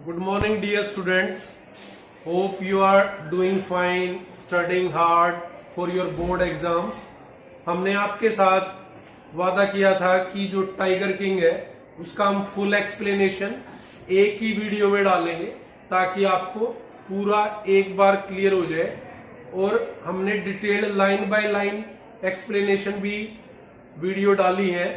Good morning, dear students. Hope you are doing fine, studying hard for your board exams. हमने आपके साथ वादा किया था कि जो टाइगर किंग है उसका हम फुल एक्सप्लेनेशन एक ही वीडियो में डालेंगे ताकि आपको पूरा एक बार क्लियर हो जाए। और हमने detailed line by line explanation भी वीडियो डाली है,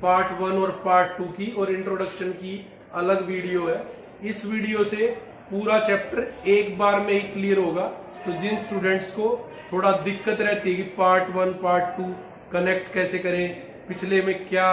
पार्ट 1 और पार्ट 2 की, और इंट्रोडक्शन की अलग वीडियो है। इस वीडियो से पूरा चैप्टर एक बार में ही क्लियर होगा। तो जिन स्टूडेंट्स को थोड़ा दिक्कत रहती है कि पार्ट 1 पार्ट 2 कनेक्ट कैसे करें, पिछले में क्या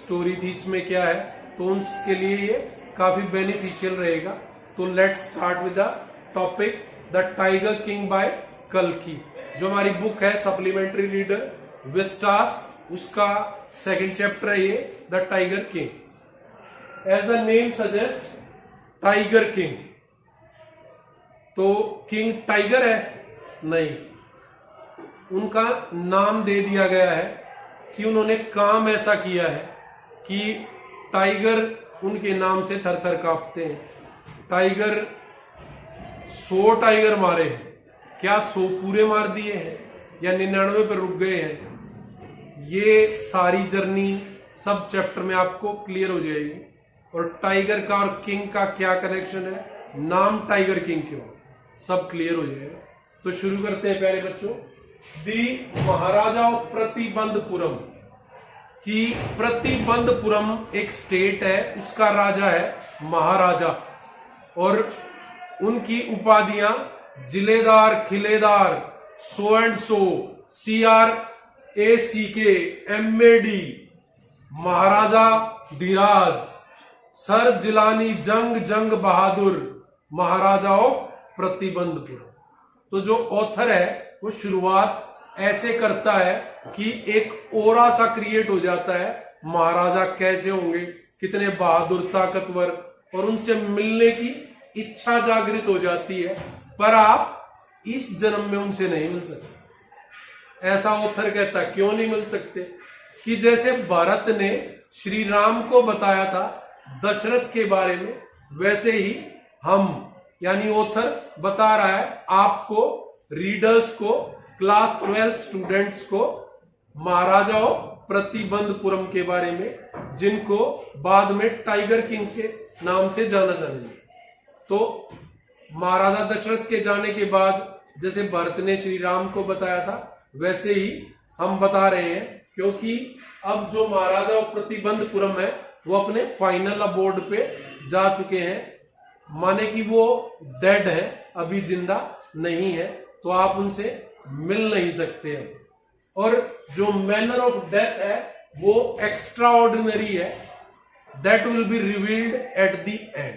स्टोरी थी, इसमें क्या है, तो उनके लिए ये काफी बेनिफिशियल रहेगा। तो let's start with the topic the tiger king by कल्कि। जो हमारी बुक है सप्लीमेंट्री रीडर विस्टास, उसका सेकंड चैप्टर है ये, the tiger king. As the name suggest, tiger king. तो किंग टाइगर है? नहीं, उनका नाम दे दिया गया है कि उन्होंने काम ऐसा किया है कि टाइगर उनके नाम से थर थर कांपते हैं। टाइगर 100 टाइगर मारे हैं, क्या 100 पूरे मार दिए हैं या 99 पर रुक गए हैं? ये सारी जर्नी सब चैप्टर में आपको क्लियर हो जाएगी। और टाइगर का और किंग का क्या कनेक्शन है, नाम टाइगर किंग क्यों, सब क्लियर हो जाएगा। तो शुरू करते हैं पहले बच्चों, दी महाराजा ऑफ प्रतिबंधपुरम। कि प्रतिबंधपुरम एक स्टेट है, उसका राजा है महाराजा, और उनकी उपाधियां जिलेदार, खिलेदार, so and so, CRACK, MAD, Maharaja Dhiraj, sir Jilani Jung Bahadur, Maharaja of प्रतिबंधपुर। तो जो ऑथर है वो शुरुआत ऐसे करता है कि एक ओरा सा क्रिएट हो जाता है, महाराजा कैसे होंगे, कितने बहादुर, ताकतवर, और उनसे मिलने की इच्छा जागृत हो जाती है। पर आप इस जन्म में उनसे नहीं मिल सकते, ऐसा ऑथर कहता है। क्यों नहीं मिल सकते? कि जैसे भरत ने श्री राम को बताया था दशरथ के बारे में, वैसे ही हम, यानी ऑथर बता रहा है आपको, रीडर्स को, क्लास 12 स्टूडेंट्स को, महाराजा प्रतिबंधपुरम के बारे में, जिनको बाद में टाइगर किंग से नाम से जाना जाएंगे। तो महाराजा दशरथ के जाने के बाद जैसे भरत ने श्री राम को बताया था, वैसे ही हम बता रहे हैं, क्योंकि अब जो महाराजा प्रतिबंधपुरम है वो अपने फाइनल अबोर्ड पे जा चुके हैं, माने कि वो डेड है, अभी जिंदा नहीं है, तो आप उनसे मिल नहीं सकते हैं। और जो मैनर ऑफ डेथ है वो एक्स्ट्रा ऑर्डिनरी है, that will be revealed at the end.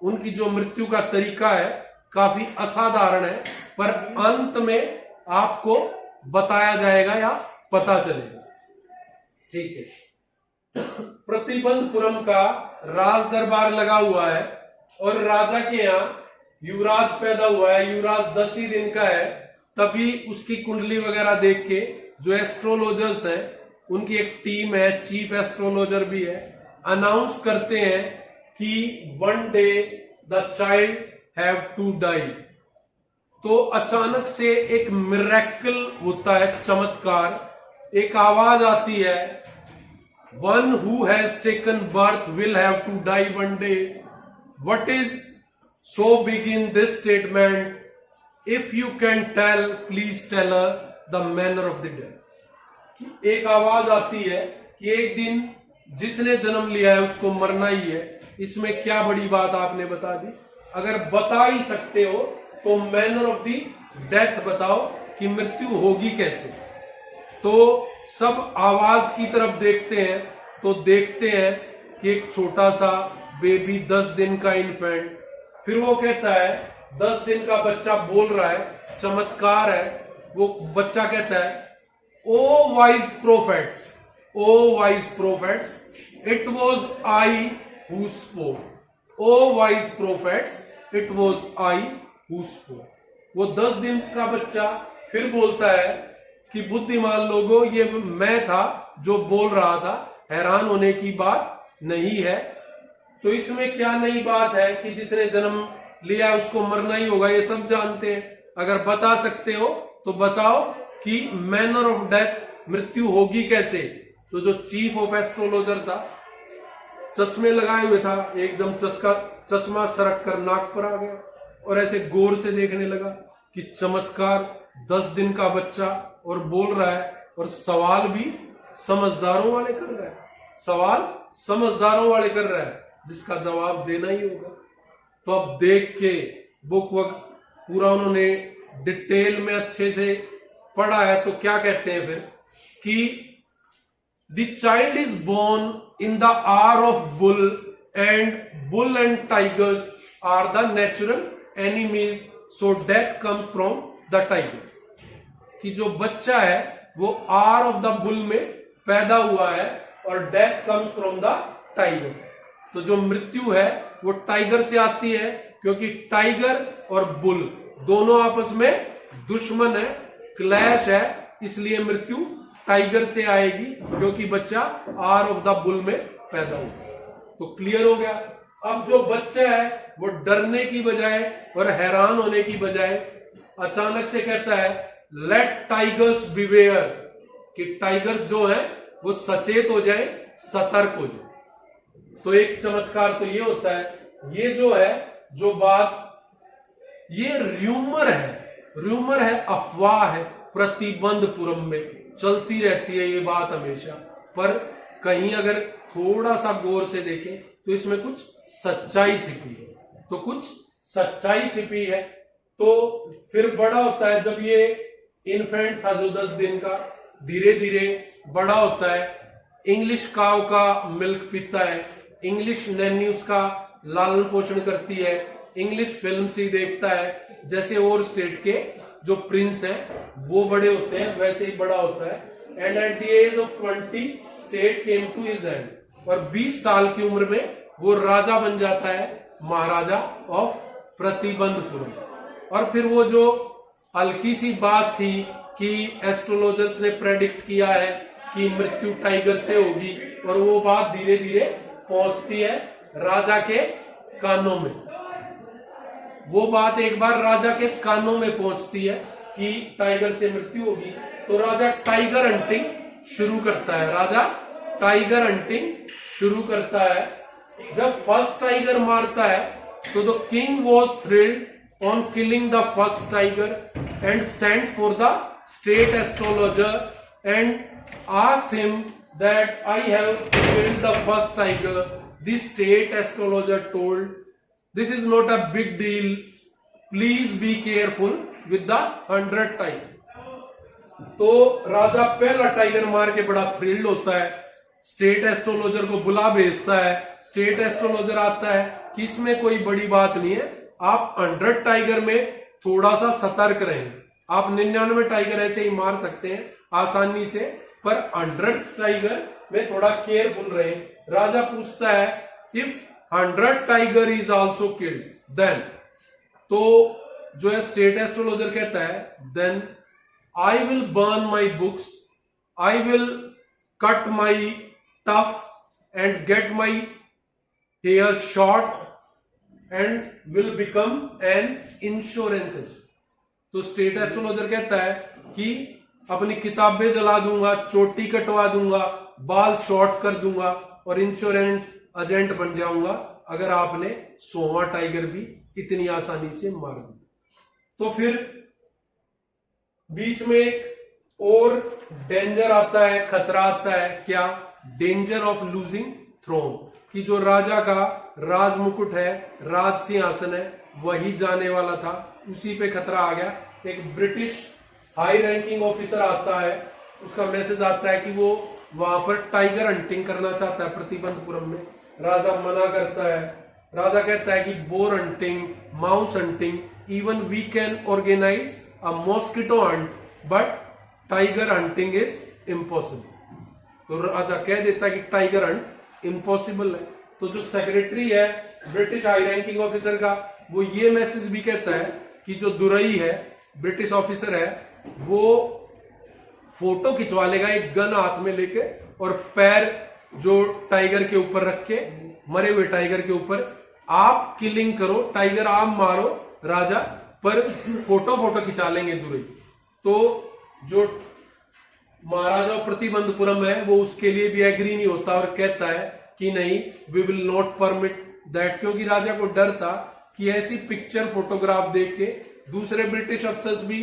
उनकी जो मृत्यु का तरीका है काफी असाधारण है, पर अंत में आपको बताया जाएगा या पता चलेगा। ठीक है। प्रतिबंधपुरम का राज दरबार लगा हुआ है, और राजा के यहाँ युवराज पैदा हुआ है। युवराज 10 ही दिन का है, तभी उसकी कुंडली वगैरह देख के जो एस्ट्रोलॉजर्स हैं, उनकी एक टीम है, चीफ एस्ट्रोलॉजर भी है, अनाउंस करते हैं कि one day the child have to die. तो अचानक से एक मिरेकल होता है, चमत्कार। एक आवाज आती है, one who has taken birth will have to die one day. What is so big in this statement? If you can tell, please tell the manner of the death. एक आवाज आती है कि एक दिन जिसने जन्म लिया है उसको मरना ही है। इसमें क्या बड़ी बात आपने बता दी? अगर बता ही सकते हो तो मैनर ऑफ द डेथ बताओ कि मृत्यु होगी कैसे। तो सब आवाज की तरफ देखते हैं, तो देखते हैं कि एक छोटा सा बेबी, 10 दिन का इन्फेंट। फिर वो कहता है, 10 दिन का बच्चा बोल रहा है, चमत्कार है। वो बच्चा कहता है, O wise prophets, O wise prophets, it was I who spoke. O wise prophets, it was I who spoke. वो 10 दिन का बच्चा फिर बोलता है कि बुद्धिमान लोगों, ये मैं था जो बोल रहा था, हैरान होने की बात नहीं है। तो इसमें क्या नई बात है कि जिसने जन्म लिया उसको मरना ही होगा, ये सब जानते हैं। अगर बता सकते हो तो बताओ कि मैनर ऑफ डेथ, मृत्यु होगी कैसे। तो जो चीफ ऑफ एस्ट्रोलॉजर था, चश्मे लगाए हुए था, एकदम चश्मा सरक कर नाक पर आ गया और ऐसे गौर से देखने लगा कि चमत्कार, 10 दिन का बच्चा और बोल रहा है, और सवाल भी समझदारों वाले कर रहा है, सवाल समझदारों वाले कर रहा है, जिसका जवाब देना ही होगा। तो अब देख के बुक वक्त पूरा उन्होंने डिटेल में अच्छे से पढ़ा है। तो क्या कहते हैं फिर कि the child is born in the hour of bull and tigers are the natural enemies, so death comes from the tiger. कि जो बच्चा है वो आवर ऑफ द बुल में पैदा हुआ है और death comes from the tiger. तो जो मृत्यु है वो टाइगर से आती है, क्योंकि टाइगर और बुल दोनों आपस में दुश्मन है, क्लैश है, इसलिए मृत्यु टाइगर से आएगी, क्योंकि बच्चा आर ऑफ द बुल में पैदा हुआ। तो क्लियर हो गया। अब जो बच्चा है वो डरने की बजाय और हैरान होने की बजाय अचानक से कहता है लेट टाइगर्स बिवेयर, कि टाइगर्स जो है वो सचेत हो जाए, सतर्क हो जाए। तो एक चमत्कार तो ये होता है, ये जो है, जो बात, ये र्यूमर है, अफवाह है, प्रतिबंधपुरम में चलती रहती है ये बात हमेशा। पर कहीं अगर थोड़ा सा गौर से देखें तो इसमें कुछ सच्चाई छिपी है, तो कुछ सच्चाई छिपी है। तो फिर बड़ा होता है, जब ये इन्फेंट था जो 10 दिन का, धीरे धीरे बड़ा होता है, इंग्लिश काव का मिल्क पीता है, इंग्लिश नैनी उसका लालन पोषण करती है, इंग्लिश फिल्म ही देखता है। जैसे और स्टेट के जो प्रिंस हैं वो बड़े होते हैं, वैसे ही बड़ा होता है। And at the age of 20 state came to his end, और 20 साल की उम्र में वो राजा बन जाता है, महाराजा ऑफ प्रतिबंधपुरम। और फिर वो जो हल्की सी बात थी कि एस्ट्रोलॉजर्स ने प्रेडिक्ट किया है कि मृत्यु टाइगर से होगी, और वो बात धीरे धीरे पहुंचती है राजा के कानों में। वो बात एक बार राजा के कानों में पहुंचती है कि टाइगर से मृत्यु होगी, तो राजा टाइगर हंटिंग शुरू करता है। राजा टाइगर हंटिंग शुरू करता है। जब फर्स्ट टाइगर मारता है तो the king was thrilled on killing the first tiger and sent for the state astrologer and asked him that I have killed the first tiger. The state astrologer told, this is not a big deal. Please be careful with the 100th tiger. तो राजा पहला tiger मार के बड़ा thrilled होता है, state astrologer को बुला भेजता है। स्टेट एस्ट्रोलॉजर आता है कि इसमें कोई बड़ी बात नहीं है, आप 100 टाइगर में थोड़ा सा सतर्क रहें। आप 99 टाइगर ऐसे ही मार सकते हैं आसानी से, पर 100 टाइगर में थोड़ा केयरफुल रहे। राजा पूछता है if 100 tiger is also killed then, तो जो है स्टेट एस्ट्रोलॉजर कहता है then I will burn my books, I will cut my tuft and get my hair short and will become an insurance. तो स्टेट एस्ट्रोलॉजर कहता है कि अपनी किताबें जला दूंगा, चोटी कटवा दूंगा, बाल शॉर्ट कर दूंगा और इंश्योरेंस एजेंट बन जाऊंगा अगर आपने 100वां टाइगर भी इतनी आसानी से मार दिया। तो फिर बीच में एक और डेंजर आता है, खतरा आता है। क्या? डेंजर ऑफ लूजिंग थ्रोन, कि जो राजा का राज मुकुट है, राज सिंहासन है, वही जाने वाला था, उसी पे खतरा आ गया। एक ब्रिटिश हाई रैंकिंग ऑफिसर आता है, उसका मैसेज आता है कि वो वहां पर टाइगर हंटिंग करना चाहता है प्रतिबंधपुरम में। राजा मना करता है। राजा कहता है कि boar hunting, mouse hunting, even we can organise a mosquito hunt but tiger hunting is impossible. तो राजा कह देता है कि टाइगर हंट इम्पॉसिबल है। तो जो सेक्रेटरी है ब्रिटिश हाई रैंकिंग ऑफिसर का, वो ये मैसेज भी कहता है कि जो दुरई है, ब्रिटिश ऑफिसर है, वो फोटो खिंचवा लेगा एक गन हाथ में लेके और पैर जो टाइगर के ऊपर रख के मरे हुए टाइगर के ऊपर, आप किलिंग करो, टाइगर आप मारो राजा, पर फोटो खिंचा लेंगे दूर। तो जो महाराजा प्रतिबंधपुरम है वो उसके लिए भी एग्री नहीं होता और कहता है कि नहीं, we will not permit that, क्योंकि राजा को डर था कि ऐसी पिक्चर फोटोग्राफ देख के दूसरे ब्रिटिश अफसर्स भी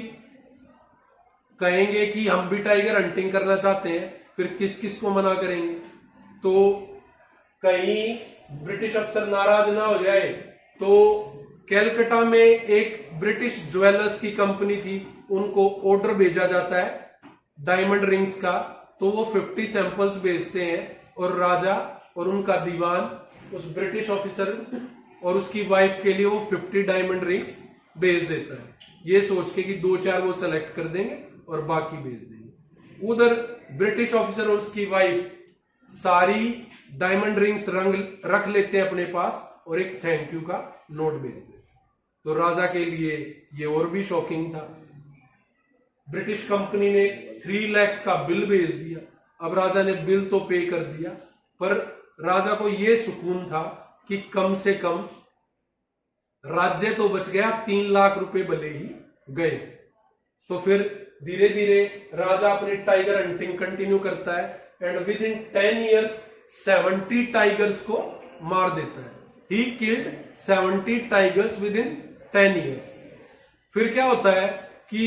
कहेंगे कि हम भी टाइगर हंटिंग करना चाहते हैं, फिर किस किस को मना करेंगे। तो कहीं ब्रिटिश अफसर नाराज ना हो जाए, तो कैलकाटा में एक ब्रिटिश ज्वेलर्स की कंपनी थी, उनको ऑर्डर भेजा जाता है डायमंड रिंग्स का। तो वो 50 सैंपल्स भेजते हैं और राजा और उनका दीवान उस ब्रिटिश ऑफिसर और उसकी वाइफ के लिए वो 50 डायमंड रिंग्स भेज देता है, ये सोच के कि 2-4 वो सेलेक्ट कर देंगे और बाकी भेज देंगे। उधर ब्रिटिश ऑफिसर और उसकी वाइफ सारी डायमंड रिंग्स रख लेते हैं अपने पास और एक थैंक यू का नोट भेज देते। तो राजा के लिए ये और भी शॉकिंग था। ब्रिटिश कंपनी ने 3 लाख का बिल भेज दिया। अब राजा ने बिल तो पे कर दिया, पर राजा को यह सुकून था कि कम से कम राज्य तो बच गया, 3 लाख रुपए भले ही गए। तो फिर धीरे धीरे राजा अपनी टाइगर हंटिंग कंटिन्यू करता है and with in 10 years 70 tigers को मार देता है। He killed 70 tigers with in 10 years। फिर क्या होता है कि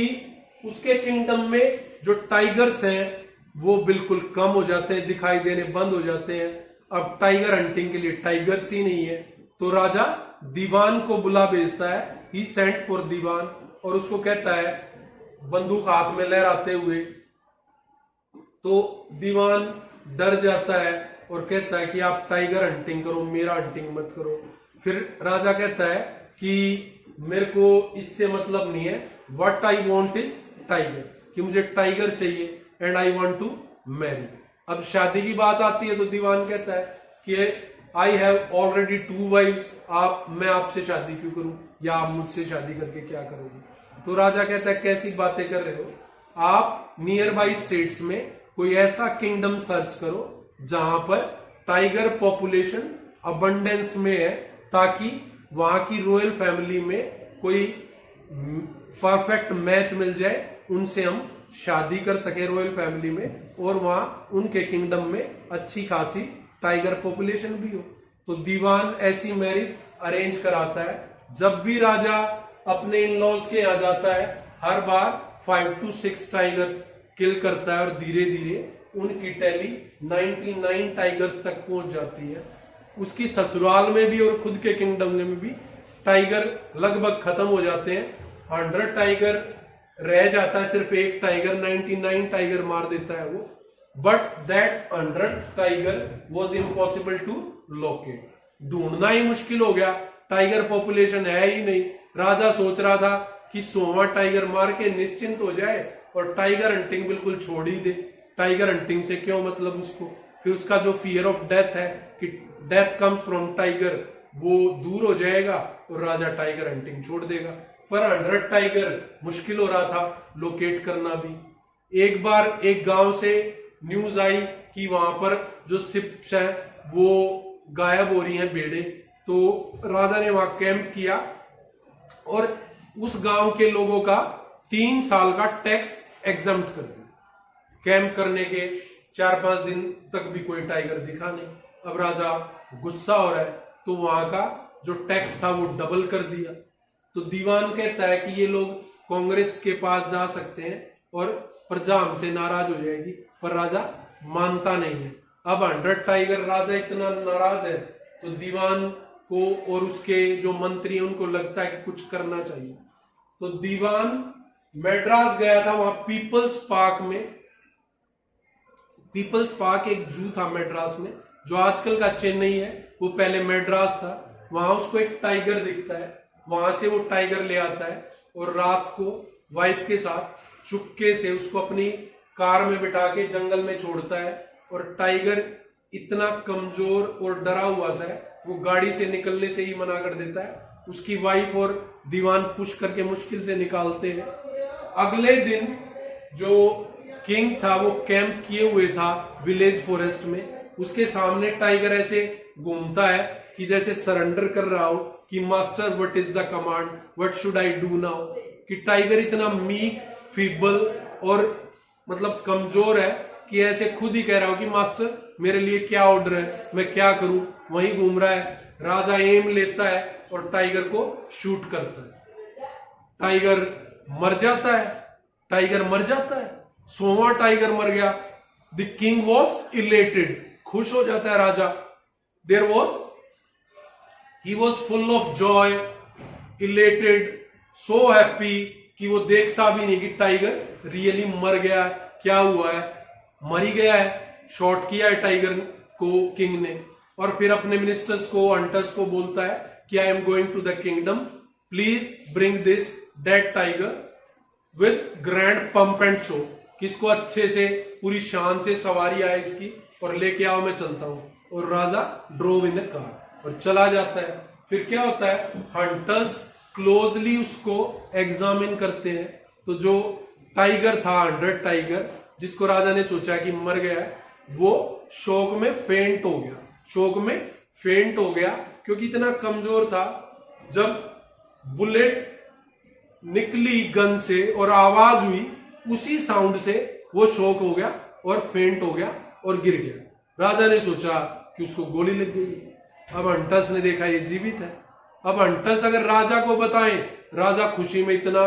उसके किंगडम में जो टाइगर्स हैं वो बिल्कुल कम हो जाते हैं, दिखाई देने बंद हो जाते हैं। अब टाइगर हंटिंग के लिए टाइगर्स ही नहीं है, तो राजा दीवान को बुला भेजता है। ही सेंट फॉर दीवान और उसको कहता है बंदूक हाथ में लहराते हुए। तो दीवान डर जाता है और कहता है कि आप टाइगर हंटिंग करो, मेरा हंटिंग मत करो। फिर राजा कहता है कि मेरे को इससे मतलब नहीं है, what I want is tiger, कि मुझे टाइगर चाहिए and I want to marry. अब शादी की बात आती है तो दीवान कहता है कि आई हैव ऑलरेडी 2 wives, मैं आपसे शादी क्यों करूं, या आप मुझसे शादी करके क्या करोगे। तो राजा कहता है कैसी बातें कर रहे हो, आप नियर बाई स्टेट्स में कोई ऐसा किंगडम सर्च करो जहां पर टाइगर पॉपुलेशन अबंडेंस में है, ताकि वहां की रॉयल फैमिली में कोई परफेक्ट मैच मिल जाए, उनसे हम शादी कर सके रॉयल फैमिली में, और वहां उनके किंगडम में अच्छी खासी टाइगर पॉपुलेशन भी हो। तो दीवान ऐसी मैरिज अरेंज कराता है। जब भी राजा अपने इन लॉज के आ जाता है, हर बार 5 to 6 टाइगर्स किल करता है और धीरे धीरे उनकी टैली 99 टाइगर्स तक पहुंच जाती है। उसकी ससुराल में भी और खुद के किंगडम में भी टाइगर लगभग खत्म हो जाते हैं। 100 टाइगर रह जाता है, सिर्फ एक टाइगर 99 टाइगर मार देता है वो। But that 100th tiger was impossible to locate, ढूंढना ही मुश्किल हो गया, टाइगर पॉपुलेशन है ही नहीं। राजा सोच रहा था कि 100वां टाइगर मार के निश्चिंत हो जाए और टाइगर हंटिंग बिल्कुल छोड़ ही दे, टाइगर हंटिंग से क्यों मतलब उसको। फिर उसका जो फियर ऑफ डेथ है कि डेथ कम्स फ्रॉम टाइगर, वो दूर हो जाएगा और राजा टाइगर हंटिंग छोड़ देगा। पर 100 टाइगर मुश्किल हो रहा था लोकेट करना भी। एक बार एक गांव से न्यूज आई कि वहां पर जो शिप्स है वो गायब हो रही हैं, भेड़े। तो राजा ने वहां कैंप किया और उस गांव के लोगों का 3 साल का टैक्स एग्जम्प्ट कर दिया। कैंप करने के 4-5 दिन तक भी कोई टाइगर दिखा नहीं। अब राजा गुस्सा हो रहा है, तो वहां का जो टैक्स था वो डबल कर दिया। तो दीवान कहता है कि ये लोग कांग्रेस के पास जा सकते हैं और प्रजा हमसे नाराज हो जाएगी, पर राजा मानता नहीं है। अब 100 टाइगर, राजा इतना नाराज है तो दीवान को और उसके जो मंत्री उनको लगता है कि कुछ करना चाहिए। तो दीवान मैड्रास गया था, वहां पीपल्स पार्क में, पीपल्स पार्क एक जू था मैड्रास में, जो आजकल का चेन्नई है, वो पहले मैड्रास था। वहां उसको एक टाइगर दिखता है, वहां से वो टाइगर ले आता है और रात को वाइफ के साथ चुपके से उसको अपनी कार में बिठा के जंगल में छोड़ता है। और टाइगर इतना कमजोर और डरा हुआ सा है, वो गाड़ी से निकलने से ही मना कर देता है। उसकी वाइफ और दीवान पुश करके मुश्किल से निकालते हैं। अगले दिन जो किंग था वो कैंप किए हुए था विलेज फॉरेस्ट में, उसके सामने टाइगर ऐसे घूमता है कि जैसे सरेंडर कर रहा हो कि master what is the command, what should I do now. कि टाइगर इतना मीक, फीबल और मतलब कमजोर है कि ऐसे खुद ही कह रहा हो कि मास्टर मेरे लिए क्या ऑर्डर है, मैं क्या करूं। वहीं घूम रहा है। राजा एम लेता है और टाइगर को शूट करता है। टाइगर मर जाता है। टाइगर मर जाता है। 100वां टाइगर मर गया। द किंग वॉज इलेटेड, खुश हो जाता है राजा। He was full of joy, elated, so happy कि वो देखता भी नहीं कि टाइगर रियली मर गया है। क्या हुआ है, मर ही गया है। शॉट किया है टाइगर को किंग ने। और फिर अपने मिनिस्टर्स को, हंटर्स को बोलता है कि I am going to the kingdom, please bring this dead tiger with grand pomp and show. किसको अच्छे से पूरी शान से सवारी आए इसकी और लेके आओ, मैं चलता हूं। और राजा ड्रोव इन द कार और चला जाता है। फिर क्या होता है, हंटर्स क्लोजली उसको एग्जामिन करते हैं। तो जो टाइगर था, 100 टाइगर, जिसको राजा ने सोचा कि मर गया है, वो शोक में फेंट हो गया। शोक में फेंट हो गया क्योंकि इतना कमजोर था। जब बुलेट निकली गन से और आवाज हुई, उसी साउंड से वो शॉक हो गया और फेंट हो गया और गिर गया। राजा ने सोचा कि उसको गोली लग गई। अब हंटर्स ने देखा ये जीवित है। अब हंटर्स अगर राजा को बताएं, राजा खुशी में इतना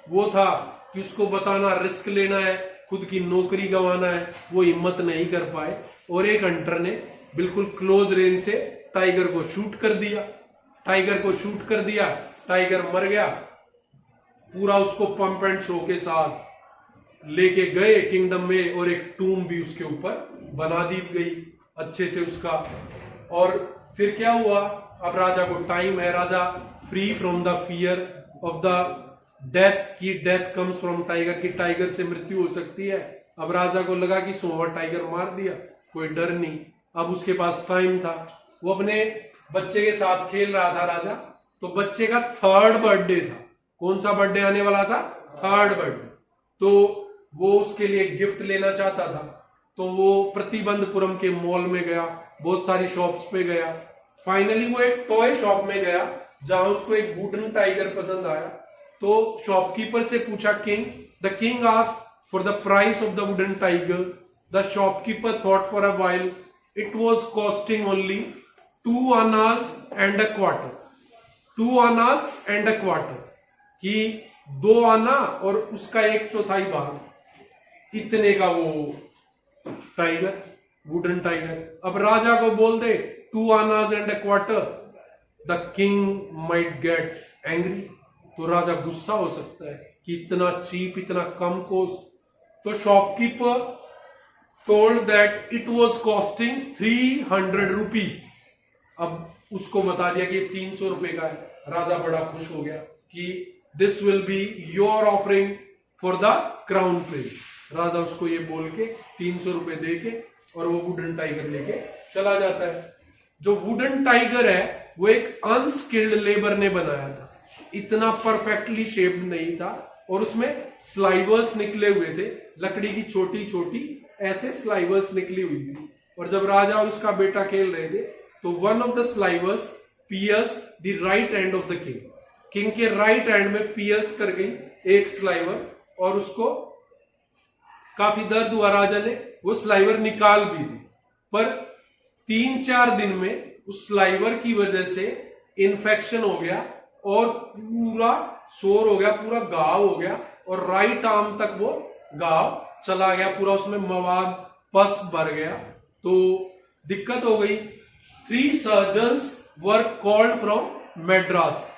वो था कि उसको बताना, रिस्क लेना है, खुद की नौकरी गंवाना है, वो हिम्मत नहीं कर पाए। और एक हंटर ने बिल्कुल क्लोज रेंज से टाइगर को शूट कर दिया। टाइगर को शूट कर दिया, टाइगर मर गया। पूरा उसको पंप एंड शो के साथ लेके गए किंगडम में और एक टूम भी उसके ऊपर बना दी गई अच्छे से उसका। और फिर क्या हुआ, अब राजा को टाइम है। राजा free from the fear of the death, की डेथ कम्स फ्रॉम टाइगर, की टाइगर से मृत्यु हो सकती है। अब राजा को लगा कि 100वां टाइगर मार दिया, कोई डर नहीं। अब उसके पास टाइम था। वो अपने बच्चे के साथ खेल रहा था राजा। तो बच्चे का 3rd बर्थडे था। कौन सा बर्थडे आने वाला था, 3rd बर्थडे। तो वो उसके लिए गिफ्ट लेना चाहता था। तो वो प्रतिबंधपुरम के मॉल में गया, बहुत सारी शॉप्स पे गया। फाइनली वो एक टॉय शॉप में गया जहां उसको एक वुडन टाइगर पसंद आया। तो शॉपकीपर से पूछा king, the king asked for the price of the wooden tiger. The shopkeeper thought for a while, it was costing only 2 annas and a quarter. 2 annas and a quarter, कि 2 आना और उसका 1/4 भाग, इतने का वो टाइगर, वुडन टाइगर। अब राजा को बोल दे 2 annas and a quarter, the king might get angry. तो राजा गुस्सा हो सकता है कि इतना चीप, इतना कम कॉस्ट। तो shopkeeper told that it was costing 300 rupees. अब उसको बता दिया कि 300 रुपए का है। राजा बड़ा खुश हो गया कि this will be your offering for the crown prince. राजा उसको ये बोल के 300 रुपए दे के और वो वुडन टाइगर लेके चला जाता है। जो वुडन टाइगर है वो एक अनस्किल्ड लेबर ने बनाया था, इतना परफेक्टली शेप्ड नहीं था और उसमें स्लाइवर्स निकले हुए थे, लकड़ी की छोटी छोटी ऐसे स्लाइवर्स निकली हुई थी। और जब राजा और उसका बेटा खेल रहे थे तो one of the slivers pierce the right hand of the king. King के राइट हैंड में पियर्स कर गई एक स्लाइवर और उसको काफी दर्द हुआ। राजा ने वो स्लाइवर निकाल भी दी, पर 3-4 दिन में उस स्लाइवर की वजह से इन्फेक्शन हो गया और पूरा सोर हो गया, पूरा घाव हो गया और राइट आर्म तक वो घाव चला गया, पूरा उसमें मवाद पस भर गया। तो दिक्कत हो गई। 3 surgeons were called from Madras.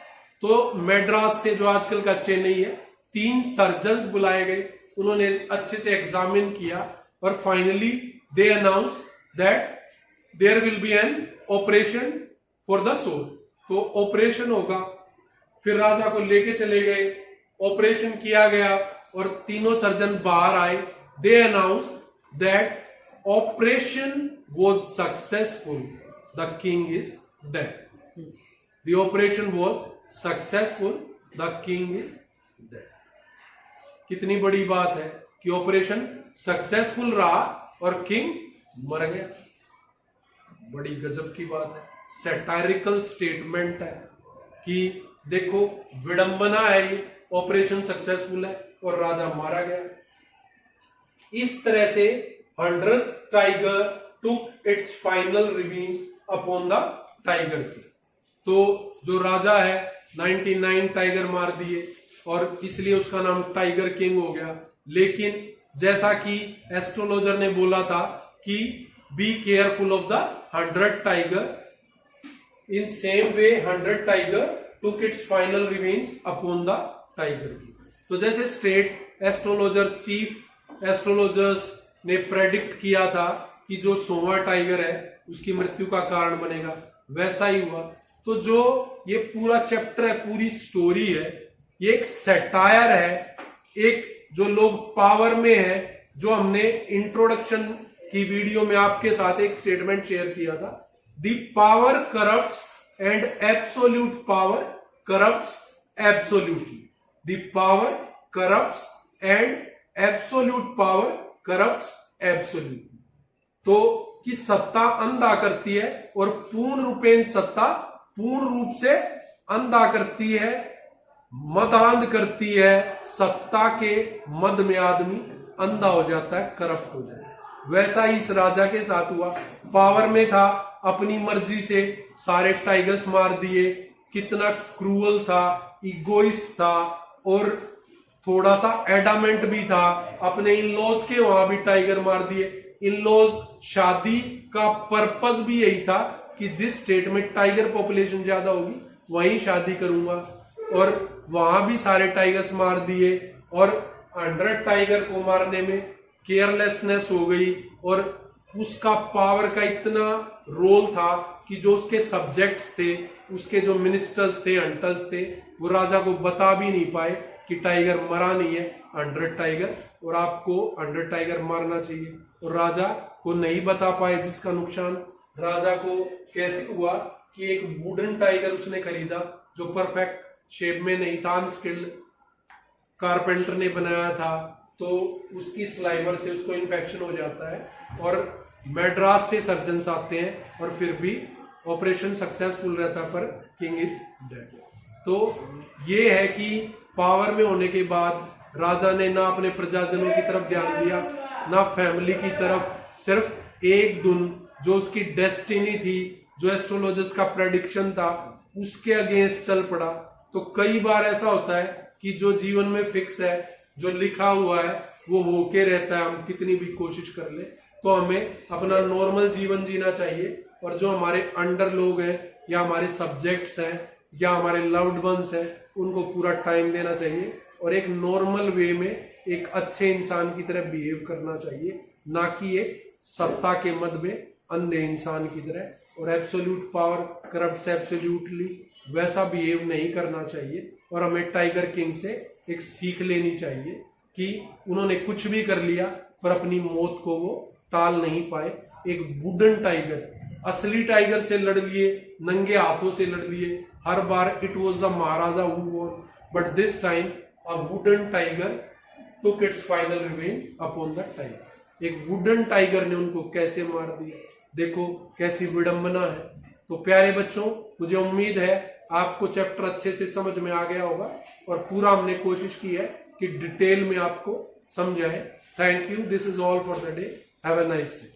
तो मेड्रास से, जो आजकल का चेन्नई है, 3 सर्जन्स बुलाए गए। उन्होंने अच्छे से एग्जामिन किया और finally they announce that there will be an operation for the soul. तो ऑपरेशन होगा। फिर राजा को लेके चले गए, ऑपरेशन किया गया और तीनों सर्जन बाहर आए। दे announce that operation was successful, the king is dead. The operation was successful, the king is dead. कितनी बड़ी बात है कि ऑपरेशन सक्सेसफुल रहा और किंग मर गया। बड़ी गजब की बात है, सैटारिकल स्टेटमेंट है कि देखो विडंबना है, ये ऑपरेशन सक्सेसफुल है और राजा मारा गया। इस तरह से 100th tiger took its final revenge upon the tiger king. तो जो राजा है 99 टाइगर मार दिए और इसलिए उसका नाम टाइगर किंग हो गया। लेकिन जैसा कि एस्ट्रोलॉजर ने बोला था कि be careful of the 100 tiger, in same way 100 tiger took its final revenge upon the tiger king. तो जैसे स्टेट एस्ट्रोलॉजर, चीफ एस्ट्रोलॉजर्स ने प्रेडिक्ट किया था कि जो 100वां टाइगर है उसकी मृत्यु का कारण बनेगा, वैसा ही हुआ। तो जो ये पूरा चैप्टर है, पूरी स्टोरी है, ये एक सैटायर है, एक जो लोग पावर में है, जो हमने इंट्रोडक्शन की वीडियो में आपके साथ एक स्टेटमेंट शेयर किया था, the power corrupts and absolute power corrupts absolutely, the power corrupts and absolute power corrupts absolutely. तो कि सत्ता अंधा करती है और पूर्ण रूपेण सत्ता पूर्ण रूप से अंधा करती है, मदांध करती है। सत्ता के मद में आदमी अंधा हो जाता है, करप्ट हो जाता है। वैसा ही इस राजा के साथ हुआ। पावर में था, अपनी मर्जी से सारे टाइगर्स मार दिए, कितना क्रूअल था, इगोइस्ट था और थोड़ा सा एडामेंट भी था। अपने इन लॉज के वहां भी टाइगर मार दिए। इन लॉज शादी का पर्पस भी यही था कि जिस स्टेट में टाइगर पॉपुलेशन ज्यादा होगी वहीं शादी करूंगा, और वहां भी सारे टाइगर्स मार दिए। और 100 टाइगर को मारने में केयरलेसनेस हो गई और उसका पावर का इतना रोल था कि जो उसके सब्जेक्ट्स थे, उसके जो मिनिस्टर्स थे, हंटर्स थे, वो राजा को बता भी नहीं पाए कि टाइगर मरा नहीं है 100 टाइगर और आपको 100 टाइगर मारना चाहिए। और राजा को नहीं बता पाए, जिसका नुकसान राजा को कैसे हुआ कि एक वुडन टाइगर उसने खरीदा जो परफेक्ट शेप में नहीं था, अनस्किल्ड कारपेंटर ने बनाया था, तो उसकी स्लाइवर से उसको इन्फेक्शन हो जाता है और मैड्रास से सर्जन्स आते हैं और फिर भी ऑपरेशन सक्सेसफुल रहता पर किंग इज डेड। तो ये है कि पावर में होने के बाद राजा ने ना अपने प्रजाजनों की तरफ ध्यान दिया, ना फैमिली की तरफ, सिर्फ एक धुन जो उसकी डेस्टिनी थी, जो एस्ट्रोलॉजर्स का प्रेडिक्शन था, उसके अगेंस्ट चल पड़ा। तो कई बार ऐसा होता है कि जो जीवन में फिक्स है, जो लिखा हुआ है, वो होके रहता है, हम कितनी भी कोशिश कर ले। तो हमें अपना नॉर्मल जीवन जीना चाहिए और जो हमारे अंडर लोग हैं या हमारे सब्जेक्ट्स हैं या हमारे लव्ड वंस हैं, उनको पूरा टाइम देना चाहिए और एक नॉर्मल वे में एक अच्छे इंसान की तरह बिहेव करना चाहिए, ना कि एक सत्ता के मद में अंधे इंसान की तरह। और एब्सोल्यूट पावर करप्ट्स एब्सोल्यूटली, वैसा बिहेव नहीं करना चाहिए। और हमें टाइगर किंग से एक सीख लेनी चाहिए कि उन्होंने कुछ भी कर लिया पर अपनी मौत को वो टाल नहीं पाए। एक वुडन टाइगर, असली टाइगर से लड़ लिए, नंगे हाथों से लड़ लिए, हर बार it was the Maharaja who won, but this time a wooden tiger took its final revenge upon the tiger. एक वुडन टाइगर ने उनको कैसे मार दिया, देखो कैसी विडंबना है। तो प्यारे बच्चों, मुझे उम्मीद है आपको चैप्टर अच्छे से समझ में आ गया होगा और पूरा हमने कोशिश की है कि डिटेल में आपको समझाएं। Thank you, this is all for the day, have a nice day.